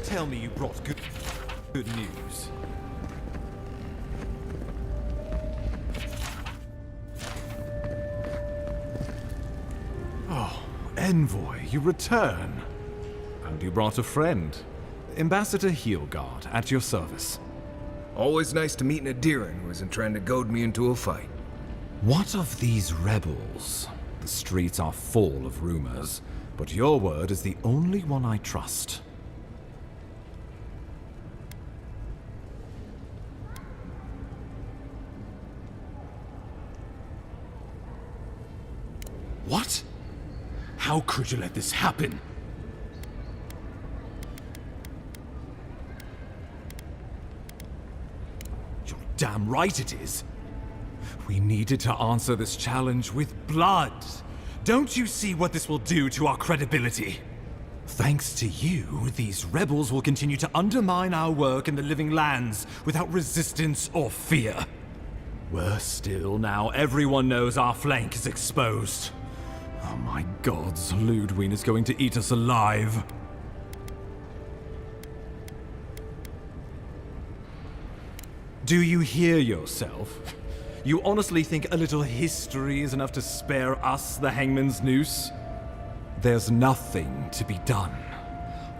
Tell me you brought good news. Oh, Envoy, you return. And you brought a friend. Ambassador Heelguard, at your service. Always nice to meet an Adiran who isn't trying to goad me into a fight. What of these rebels? The streets are full of rumors, but your word is the only one I trust. What? How could you let this happen? You're damn right it is. We needed to answer this challenge with blood. Don't you see what this will do to our credibility? Thanks to you, these rebels will continue to undermine our work in the Living Lands without resistance or fear. Worse still, now everyone knows our flank is exposed. Oh my gods, Ludwig is going to eat us alive. Do you hear yourself? You honestly think a little history is enough to spare us the hangman's noose? There's nothing to be done.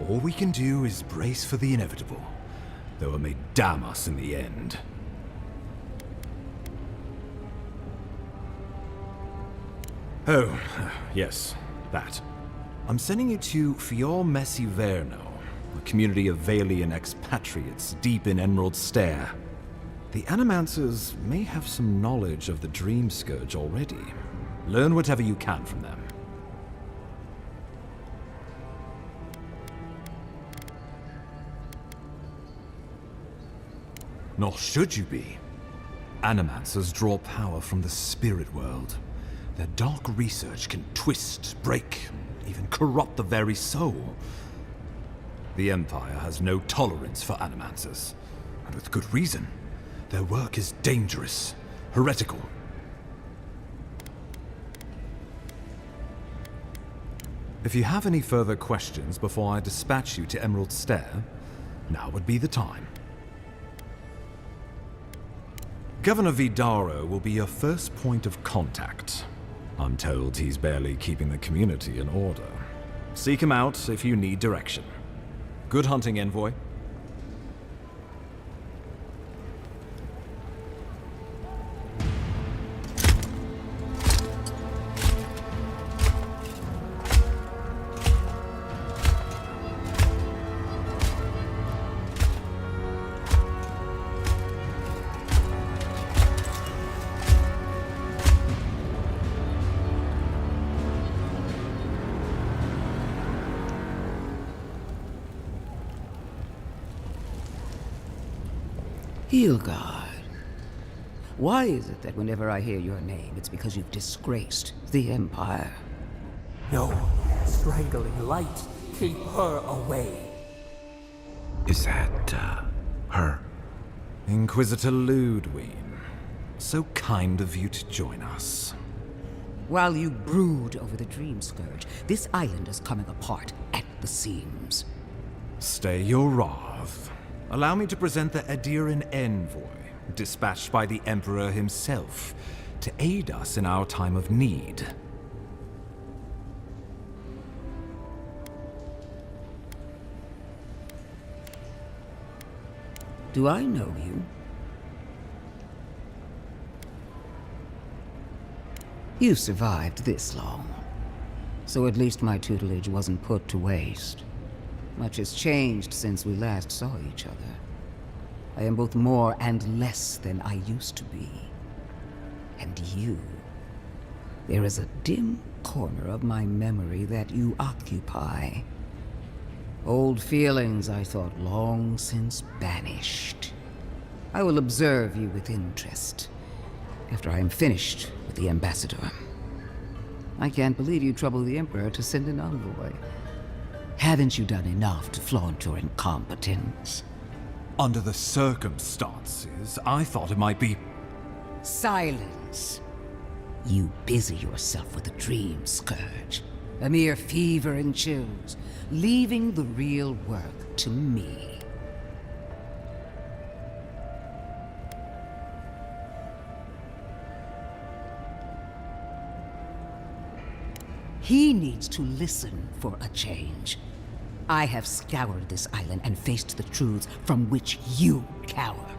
All we can do is brace for the inevitable, though it may damn us in the end. Oh, yes, that. I'm sending you to Fior Messi Verno, a community of Valian expatriates deep in Emerald Stair. The Animancers may have some knowledge of the Dream Scourge already. Learn whatever you can from them. Nor should you be. Animancers draw power from the spirit world. Their dark research can twist, break, even corrupt the very soul. The Empire has no tolerance for Animancers, and with good reason. Their work is dangerous, heretical. If you have any further questions before I dispatch you to Emerald Stair, Now would be the time. Governor Vidaro will be your first point of contact. I'm told he's barely keeping the community in order. Seek him out if you need direction. Good hunting, envoy. Hilgard. Why is it that whenever I hear your name, it's because you've disgraced the Empire? No, strangling light. Keep her away. Is that, her? Inquisitor Ludwig. So kind of you to join us. While you brood over the Dream Scourge, this island is coming apart at the seams. Stay your wrath. Allow me to present the Adiran envoy, dispatched by the Emperor himself, to aid us in our time of need. Do I know you? You survived this long, so at least my tutelage wasn't put to waste. Much has changed since we last saw each other. I am both more and less than I used to be. And you. There is a dim corner of my memory that you occupy. Old feelings I thought long since banished. I will observe you with interest after I am finished with the ambassador. I can't believe you troubled the Emperor to send an envoy. Haven't you done enough to flaunt your incompetence? Under the circumstances, I thought it might be... Silence. You busy yourself with the Dream Scourge. A mere fever and chills, leaving the real work to me. He needs to listen for a change. I have scoured this island and faced the truths from which you cower.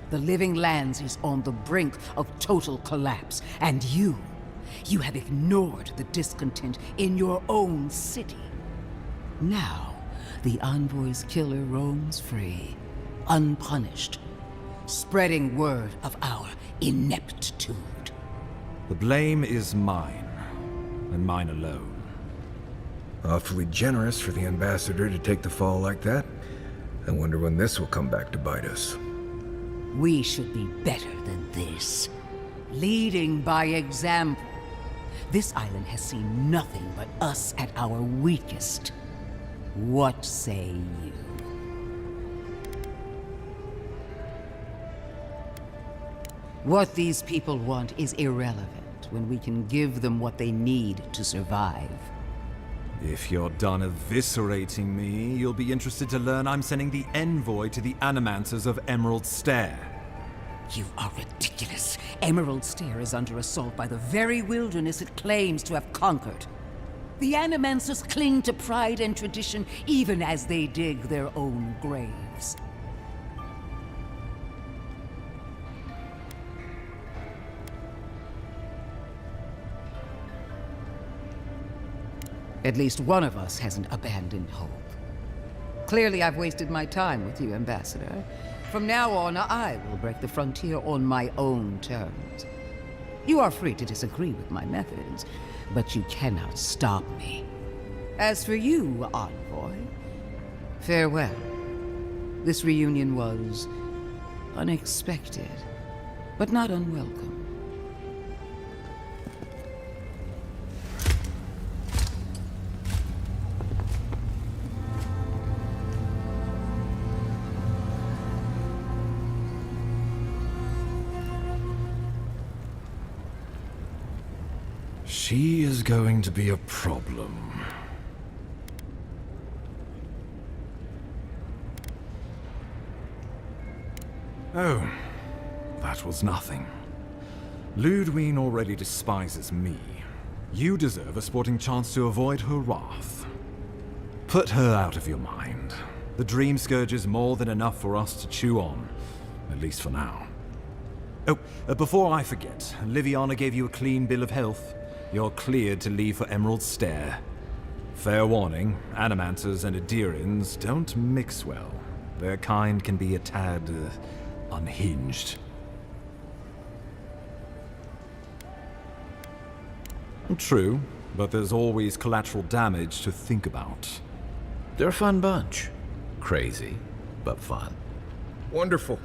The Living Lands is on the brink of total collapse, and you have ignored the discontent in your own city. Now, the Envoy's killer roams free, unpunished, spreading word of our ineptitude. The blame is mine, and mine alone. Awfully generous for the ambassador to take the fall like that. I wonder when this will come back to bite us. We should be better than this. Leading by example. This island has seen nothing but us at our weakest. What say you? What these people want is irrelevant when we can give them what they need to survive. If you're done eviscerating me, you'll be interested to learn I'm sending the envoy to the Animancers of Emerald Stair. You are ridiculous. Emerald Stair is under assault by the very wilderness it claims to have conquered. The Animancers cling to pride and tradition even as they dig their own graves. At least one of us hasn't abandoned hope. Clearly, I've wasted my time with you, Ambassador. From now on, I will break the frontier on my own terms. You are free to disagree with my methods, but you cannot stop me. As for you, Envoy, farewell. This reunion was unexpected, but not unwelcome. She is going to be a problem. Oh, that was nothing. Ludwine already despises me. You deserve a sporting chance to avoid her wrath. Put her out of your mind. The Dream Scourge is more than enough for us to chew on, at least for now. Oh, before I forget, Liviana gave you a clean bill of health. You're cleared to leave for Emerald Stair. Fair warning, Animanters and Adirians don't mix well. Their kind can be a tad unhinged. True, but there's always collateral damage to think about. They're a fun bunch. Crazy, but fun. Wonderful.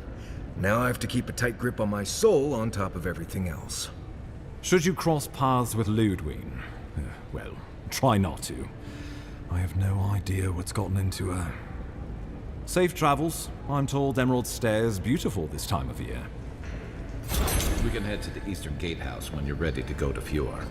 Now I have to keep a tight grip on my soul on top of everything else. Should you cross paths with Ludwine, well, try not to. I have no idea what's gotten into her. Safe travels. I'm told Emerald Stair is beautiful this time of year. We can head to the Eastern Gatehouse when you're ready to go to Fjord.